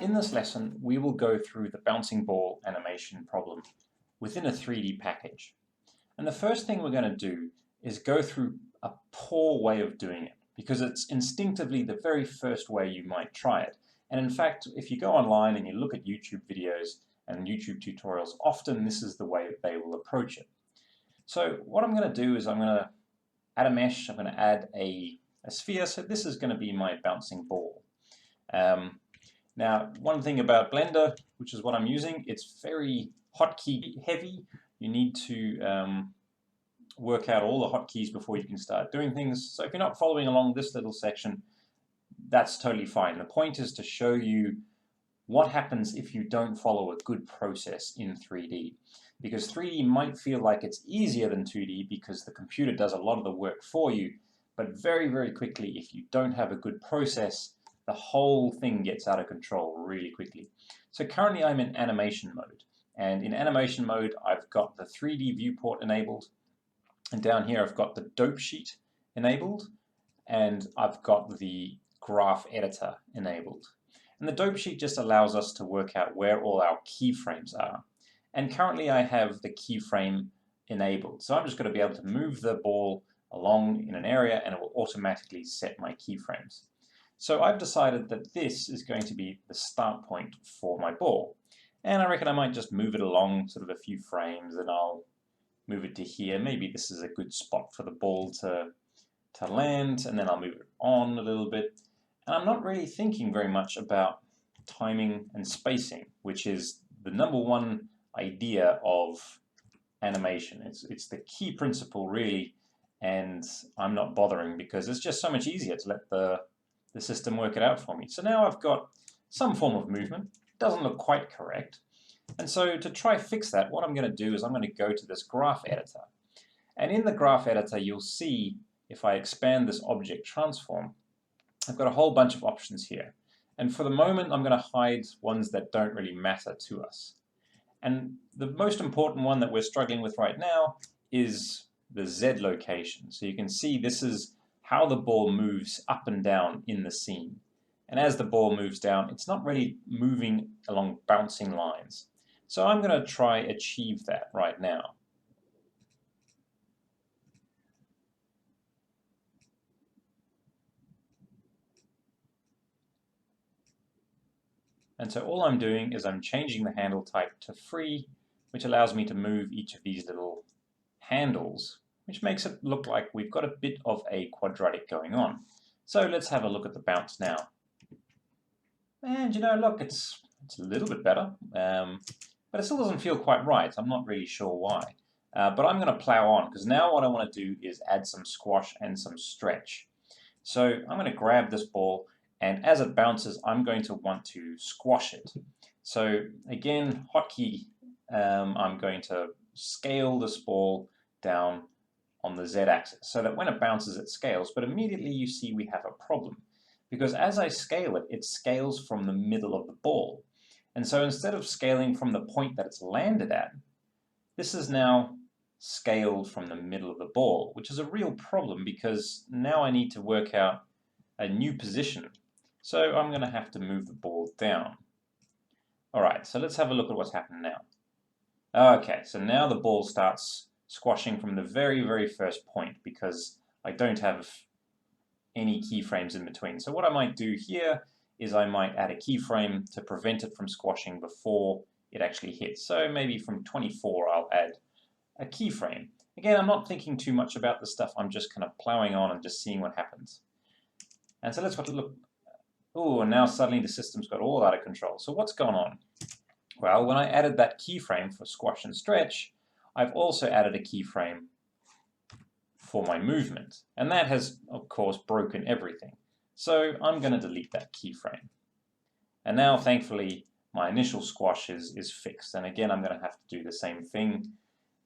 In this lesson, we will go through the bouncing ball animation problem within a 3D package. And the first thing we're going to do is go through a poor way of doing it, because it's instinctively the very first way you might try it. And in fact, if you go online and you look at YouTube videos and YouTube tutorials, often this is the way that they will approach it. So what I'm going to do is I'm going to add a mesh, I'm going to add a sphere, so this is going to be my bouncing ball. Now, one thing about Blender, which is what I'm using, it's very hotkey heavy. You need to work out all the hotkeys before you can start doing things. So if you're not following along this little section, that's totally fine. The point is to show you what happens if you don't follow a good process in 3D. Because 3D might feel like it's easier than 2D because the computer does a lot of the work for you, but very, very quickly, if you don't have a good process, the whole thing gets out of control really quickly. So currently I'm in animation mode. And in animation mode, I've got the 3D viewport enabled. And down here, I've got the dope sheet enabled. And I've got the graph editor enabled. And the dope sheet just allows us to work out where all our keyframes are. And currently I have the keyframe enabled. So I'm just going to be able to move the ball along in an area and it will automatically set my keyframes. So I've decided that this is going to be the start point for my ball. And I reckon I might just move it along sort of a few frames and I'll move it to here. Maybe this is a good spot for the ball to land, and then I'll move it on a little bit. And I'm not really thinking very much about timing and spacing, which is the #1 idea of animation. It's the key principle really, and I'm not bothering because it's just so much easier to let the system work it out for me. So now I've got some form of movement. It doesn't look quite correct. And so to try fix that, what I'm going to do is I'm going to go to this graph editor. And in the graph editor, you'll see if I expand this object transform, I've got a whole bunch of options here. And for the moment, I'm going to hide ones that don't really matter to us. And the most important one that we're struggling with right now is the Z location. So you can see this is how the ball moves up and down in the scene. And as the ball moves down, it's not really moving along bouncing lines. So I'm going to try achieve that right now. And so all I'm doing is I'm changing the handle type to free, which allows me to move each of these little handles, which makes it look like we've got a bit of a quadratic going on. So let's have a look at the bounce now. And you know, look, it's a little bit better, but it still doesn't feel quite right. I'm not really sure why. But I'm going to plow on, because now what I want to do is add some squash and some stretch. So I'm going to grab this ball, and as it bounces, I'm going to want to squash it. So again, hotkey, I'm going to scale this ball down on the Z-axis so that when it bounces it scales, but immediately you see we have a problem because as I scale it, it scales from the middle of the ball. And so instead of scaling from the point that it's landed at, this is now scaled from the middle of the ball, which is a real problem because now I need to work out a new position. So I'm going to have to move the ball down. All right, so let's have a look at what's happened now. Okay, so now the ball starts squashing from the very, very first point because I don't have any keyframes in between. So what I might do here is I might add a keyframe to prevent it from squashing before it actually hits. So maybe from 24 I'll add a keyframe. Again, I'm not thinking too much about this stuff. I'm just kind of plowing on and just seeing what happens. And so let's look. Oh, and now suddenly the system's got all out of control. So what's going on? Well, when I added that keyframe for squash and stretch, I've also added a keyframe for my movement. And that has, of course, broken everything. So I'm going to delete that keyframe. And now, thankfully, my initial squash is fixed. And again, I'm going to have to do the same thing.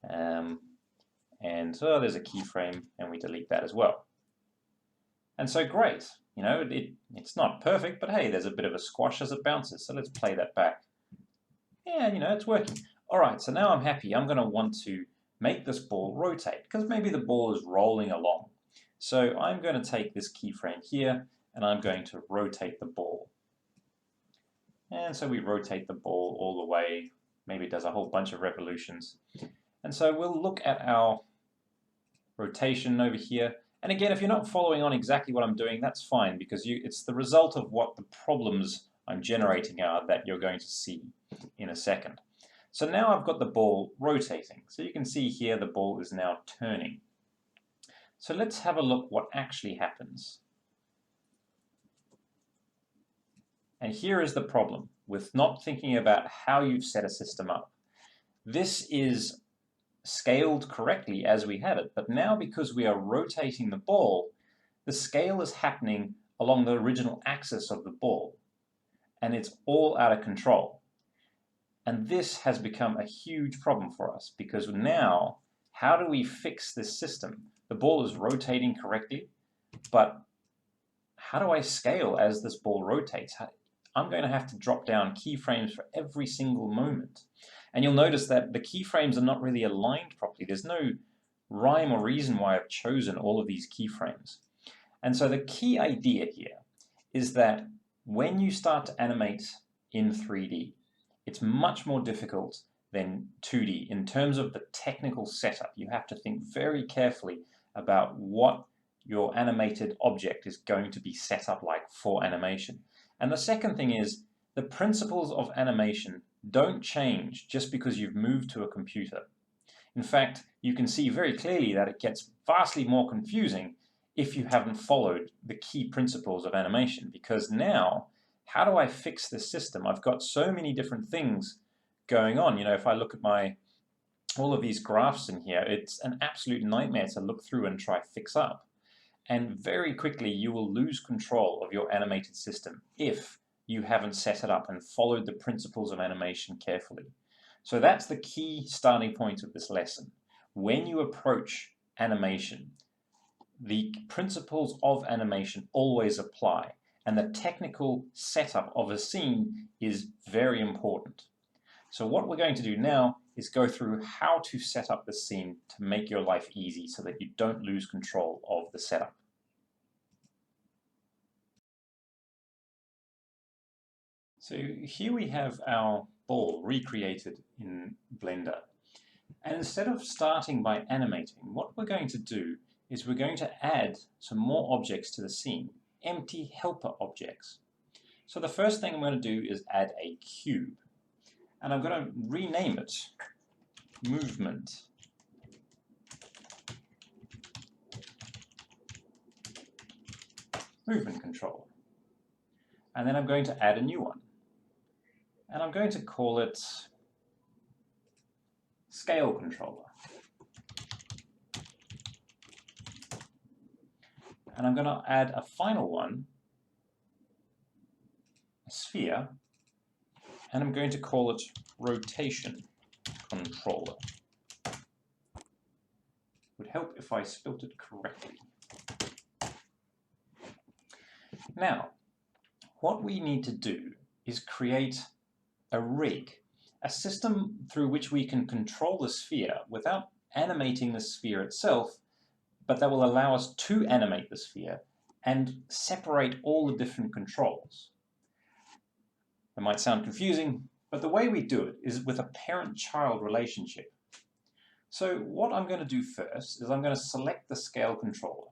There's a keyframe, and we delete that as well. And so great. You know, it's not perfect, but hey, there's a bit of a squash as it bounces. So let's play that back. Yeah, you know, it's working. All right, so now I'm happy. I'm going to want to make this ball rotate because maybe the ball is rolling along. So I'm going to take this keyframe here and I'm going to rotate the ball. And so we rotate the ball all the way. Maybe it does a whole bunch of revolutions. And so we'll look at our rotation over here. And again, if you're not following on exactly what I'm doing, that's fine, because it's the result of what the problems I'm generating are that you're going to see in a second. So now I've got the ball rotating. So you can see here the ball is now turning. So let's have a look what actually happens. And here is the problem with not thinking about how you've set a system up. This is scaled correctly as we have it, but now because we are rotating the ball, the scale is happening along the original axis of the ball, and it's all out of control. And this has become a huge problem for us, because now, how do we fix this system? The ball is rotating correctly, but how do I scale as this ball rotates? I'm going to have to drop down keyframes for every single moment. And you'll notice that the keyframes are not really aligned properly. There's no rhyme or reason why I've chosen all of these keyframes. And so the key idea here is that when you start to animate in 3D, it's much more difficult than 2D in terms of the technical setup. You have to think very carefully about what your animated object is going to be set up like for animation. And the second thing is, the principles of animation don't change just because you've moved to a computer. In fact, you can see very clearly that it gets vastly more confusing if you haven't followed the key principles of animation, because now, how do I fix this system? I've got so many different things going on. You know, if I look at all of these graphs in here, it's an absolute nightmare to look through and try fix up. And very quickly you will lose control of your animated system if you haven't set it up and followed the principles of animation carefully. So that's the key starting point of this lesson. When you approach animation, the principles of animation always apply, and the technical setup of a scene is very important. So what we're going to do now is go through how to set up the scene to make your life easy so that you don't lose control of the setup. So here we have our ball recreated in Blender. And instead of starting by animating, what we're going to do is we're going to add some more objects to the scene, empty helper objects. So the first thing I'm going to do is add a cube. And I'm going to rename it Movement. Movement Controller. And then I'm going to add a new one. And I'm going to call it Scale Controller. And I'm going to add a final one, a Sphere, and I'm going to call it Rotation Controller. Would help if I spelt it correctly. Now, what we need to do is create a rig, a system through which we can control the sphere without animating the sphere itself, but that will allow us to animate the sphere and separate all the different controls. It might sound confusing, but the way we do it is with a parent-child relationship. So what I'm going to do first is I'm going to select the scale controller.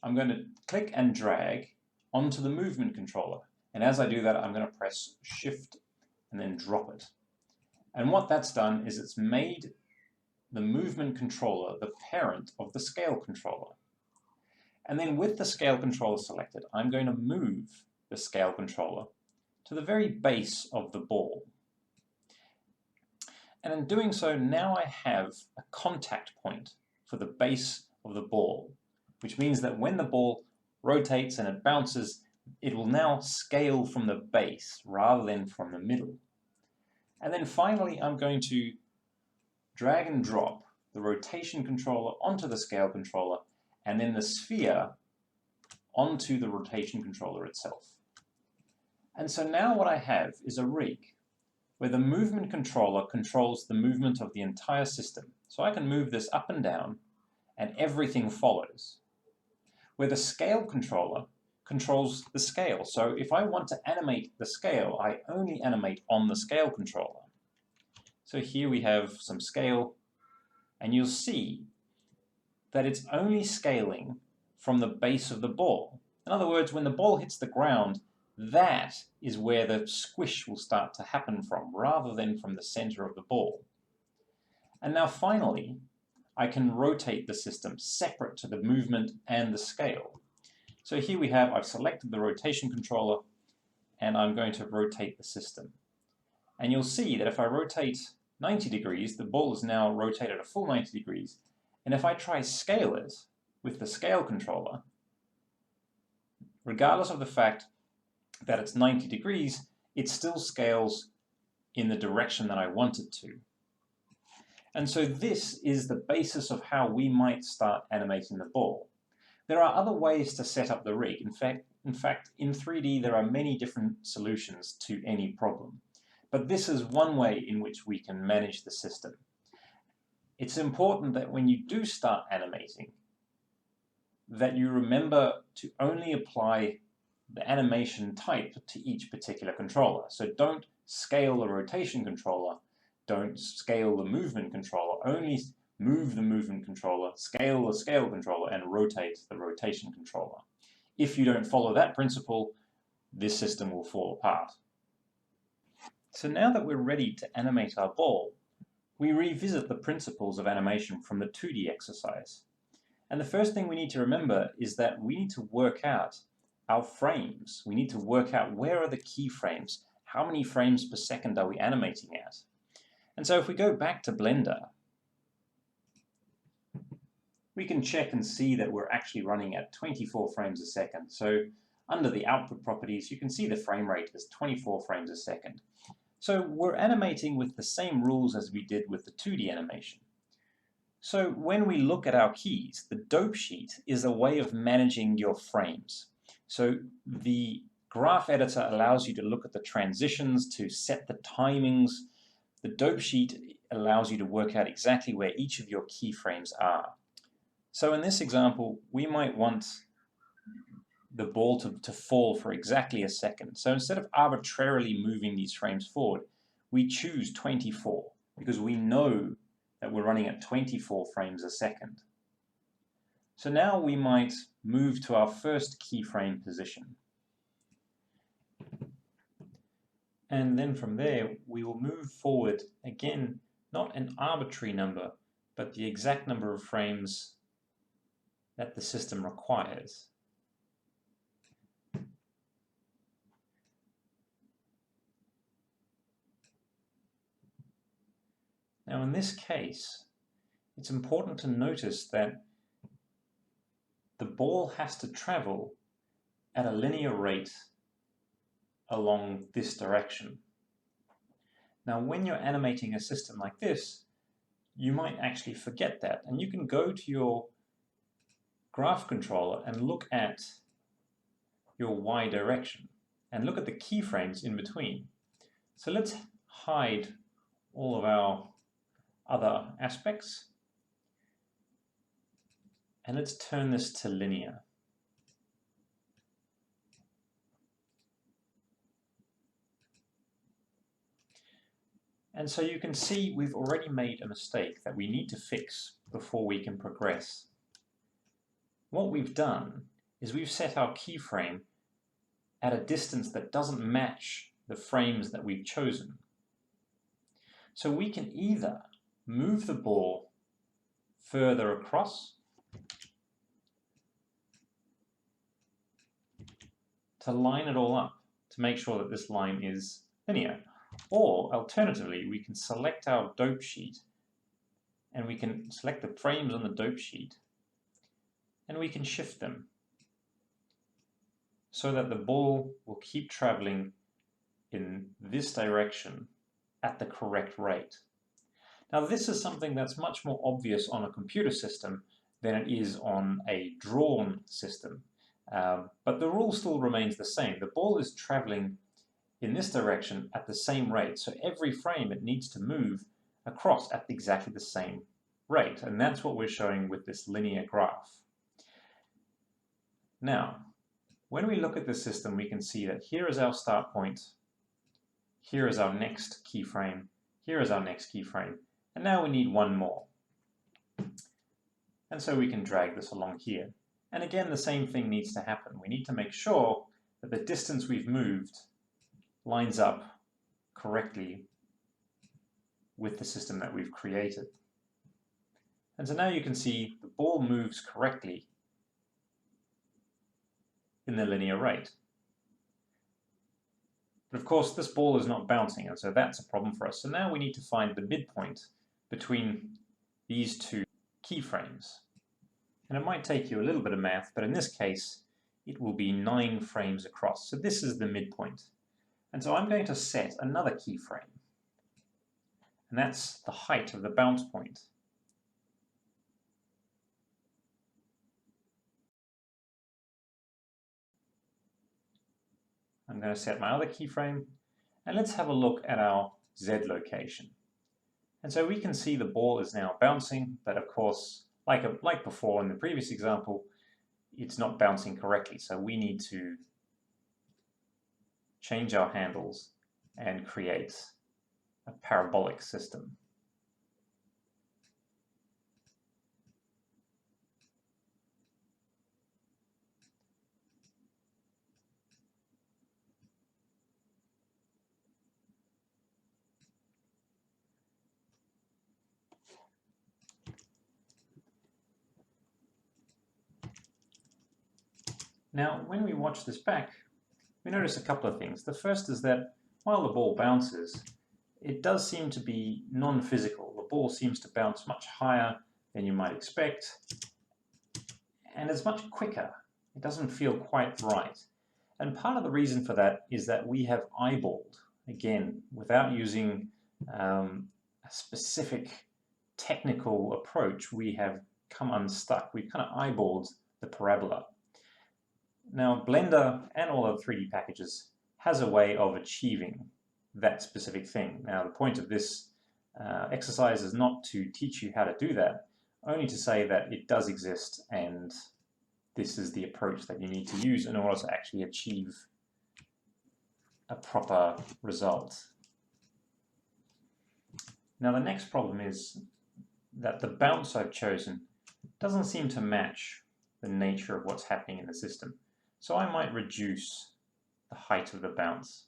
I'm going to click and drag onto the movement controller. And as I do that, I'm going to press Shift and then drop it. And what that's done is it's made the movement controller the parent of the scale controller. And then with the scale controller selected, I'm going to move the scale controller to the very base of the ball. And in doing so, now I have a contact point for the base of the ball, which means that when the ball rotates and it bounces, it will now scale from the base rather than from the middle. And then finally, I'm going to drag and drop the rotation controller onto the scale controller, and then the sphere onto the rotation controller itself. And so now what I have is a rig where the movement controller controls the movement of the entire system. So I can move this up and down, and everything follows. Where the scale controller controls the scale. So if I want to animate the scale, I only animate on the scale controller. So here we have some scale, and you'll see that it's only scaling from the base of the ball. In other words, when the ball hits the ground, that is where the squish will start to happen from, rather than from the center of the ball. And now finally, I can rotate the system separate to the movement and the scale. So here we have, I've selected the rotation controller, and I'm going to rotate the system. And you'll see that if I rotate 90 degrees, the ball is now rotated a full 90 degrees. And if I try scale it with the scale controller, regardless of the fact that it's 90 degrees, it still scales in the direction that I want it to. And so this is the basis of how we might start animating the ball. There are other ways to set up the rig. In fact, in 3D, there are many different solutions to any problem. But this is one way in which we can manage the system. It's important that when you do start animating, that you remember to only apply the animation type to each particular controller. So don't scale the rotation controller, don't scale the movement controller, only move the movement controller, scale the scale controller, and rotate the rotation controller. If you don't follow that principle, this system will fall apart. So now that we're ready to animate our ball, we revisit the principles of animation from the 2D exercise. And the first thing we need to remember is that we need to work out our frames. We need to work out where are the keyframes, how many frames per second are we animating at. And so if we go back to Blender, we can check and see that we're actually running at 24 frames a second. So under the output properties, you can see the frame rate is 24 frames a second. So we're animating with the same rules as we did with the 2D animation. So when we look at our keys, the dope sheet is a way of managing your frames. So the graph editor allows you to look at the transitions, to set the timings. The dope sheet allows you to work out exactly where each of your keyframes are. So in this example, we might want the ball to fall for exactly a second. So instead of arbitrarily moving these frames forward, we choose 24 because we know that we're running at 24 frames a second. So now we might move to our first keyframe position. And then from there, we will move forward, again, not an arbitrary number, but the exact number of frames that the system requires. Now in this case, it's important to notice that the ball has to travel at a linear rate along this direction. Now when you're animating a system like this, you might actually forget that, and you can go to your graph controller and look at your Y direction and look at the keyframes in between. So let's hide all of our other aspects and let's turn this to linear. And so you can see we've already made a mistake that we need to fix before we can progress. What we've done is we've set our keyframe at a distance that doesn't match the frames that we've chosen. So we can either move the ball further across to line it all up to make sure that this line is linear. Or alternatively, we can select our dope sheet and we can select the frames on the dope sheet and we can shift them so that the ball will keep traveling in this direction at the correct rate. Now this is something that's much more obvious on a computer system than it is on a drawn system. But the rule still remains the same. The ball is traveling in this direction at the same rate. So every frame it needs to move across at exactly the same rate. And that's what we're showing with this linear graph. Now, when we look at the system, we can see that here is our start point, here is our next keyframe, here is our next keyframe, and now we need one more. And so we can drag this along here. And again, the same thing needs to happen. We need to make sure that the distance we've moved lines up correctly with the system that we've created. And so now you can see the ball moves correctly in the linear rate. But of course, this ball is not bouncing, and so that's a problem for us. So now we need to find the midpoint between these two keyframes. And it might take you a little bit of math, but in this case, it will be 9 frames across. So this is the midpoint. And so I'm going to set another keyframe. And that's the height of the bounce point. I'm going to set my other keyframe, and let's have a look at our Z location. And so we can see the ball is now bouncing, but of course, like before in the previous example, it's not bouncing correctly. So we need to change our handles and create a parabolic system. Now, when we watch this back, we notice a couple of things. The first is that while the ball bounces, it does seem to be non-physical. The ball seems to bounce much higher than you might expect, and it's much quicker. It doesn't feel quite right. And part of the reason for that is that we have eyeballed, again, without using a specific technical approach, we have come unstuck. We've kind of eyeballed the parabola. Now, Blender and all other 3D packages has a way of achieving that specific thing. Now, the point of this exercise is not to teach you how to do that, only to say that it does exist, and this is the approach that you need to use in order to actually achieve a proper result. Now, the next problem is that the bounce I've chosen doesn't seem to match the nature of what's happening in the system. So I might reduce the height of the bounce.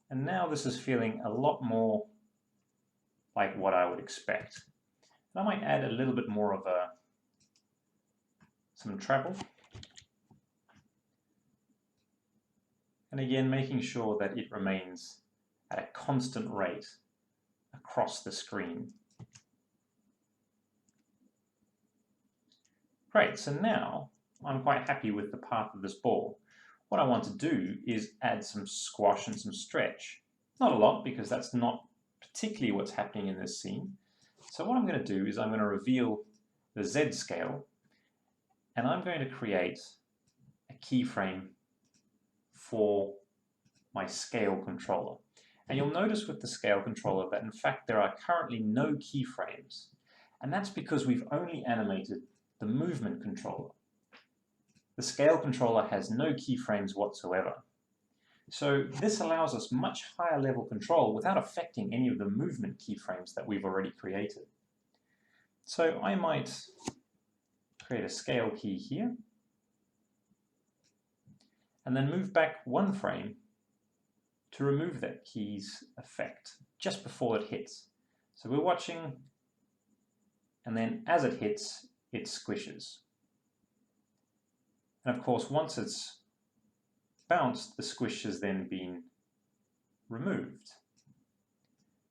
And now this is feeling a lot more like what I would expect. And I might add a little bit more of some travel. And again, making sure that it remains at a constant rate across the screen. Great, so now I'm quite happy with the path of this ball. What I want to do is add some squash and some stretch. Not a lot, because that's not particularly what's happening in this scene. So what I'm going to do is I'm going to reveal the Z scale, and I'm going to create a keyframe for my scale controller. And you'll notice with the scale controller that in fact there are currently no keyframes. And that's because we've only animated the movement controller. The scale controller has no keyframes whatsoever. So this allows us much higher level control without affecting any of the movement keyframes that we've already created. So I might create a scale key here, and then move back 1 frame to remove that key's effect just before it hits. So we're watching, and then as it hits, it squishes. And of course, once it's bounced, the squish has then been removed.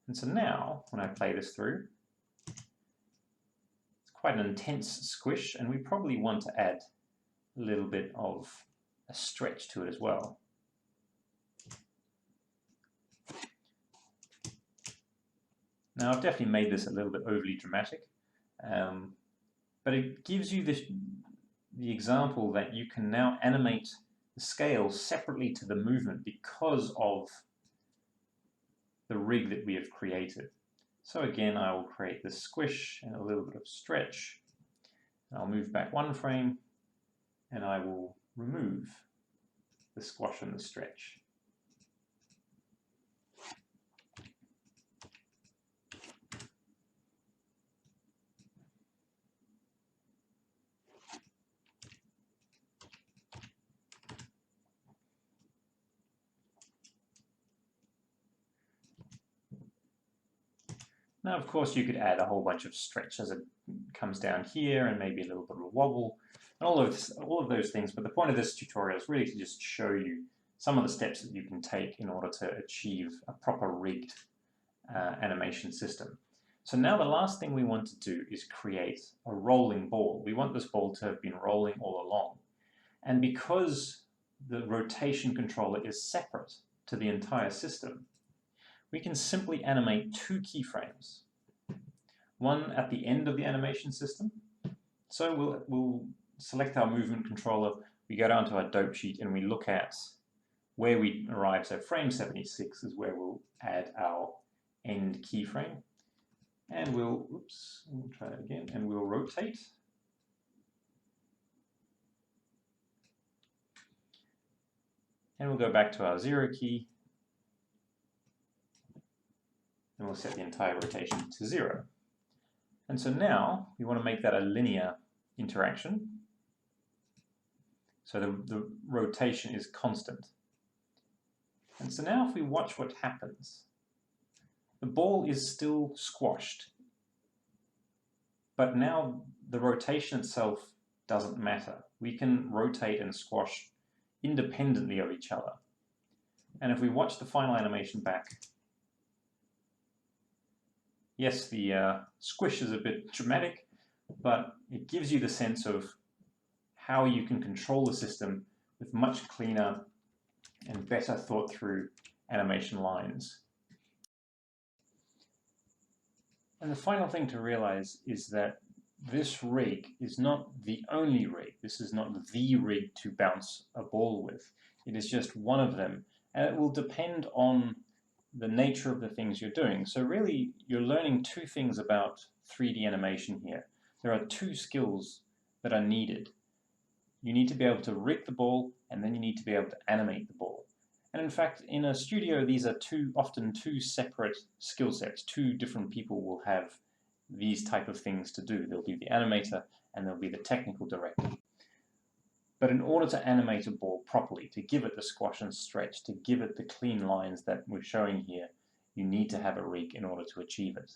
And so now, when I play this through, it's quite an intense squish, and we probably want to add a little bit of a stretch to it as well. Now, I've definitely made this a little bit overly dramatic, but it gives you the example that you can now animate the scale separately to the movement because of the rig that we have created. So again, I will create this squish and a little bit of stretch, I'll move back one frame and I will remove the squash and the stretch. Now, of course, you could add a whole bunch of stretch as it comes down here and maybe a little bit of a wobble and all of those things. But the point of this tutorial is really to just show you some of the steps that you can take in order to achieve a proper rigged animation system. So now the last thing we want to do is create a rolling ball. We want this ball to have been rolling all along. And because the rotation controller is separate to the entire system, we can simply animate two keyframes. One at the end of the animation system. So we'll select our movement controller, we go down to our dope sheet and we look at where we arrive. So frame 76 is where we'll add our end keyframe. And we'll try that again, and we'll rotate. And we'll go back to our 0 key. And we'll set the entire rotation to 0. And so now we want to make that a linear interaction. So the rotation is constant. And so now if we watch what happens, the ball is still squashed. But now the rotation itself doesn't matter. We can rotate and squash independently of each other. And if we watch the final animation back, yes, the squish is a bit dramatic, but it gives you the sense of how you can control the system with much cleaner and better thought through animation lines. And the final thing to realize is that this rig is not the only rig. This is not the rig to bounce a ball with. It is just one of them, and it will depend on the nature of the things you're doing. So really, you're learning two things about 3D animation here. There are two skills that are needed. You need to be able to rig the ball, and then you need to be able to animate the ball. And in fact, in a studio, these are often two separate skill sets. Two different people will have these type of things to do. There'll be the animator, and there'll be the technical director. But in order to animate a ball properly, to give it the squash and stretch, to give it the clean lines that we're showing here, you need to have a rig in order to achieve it.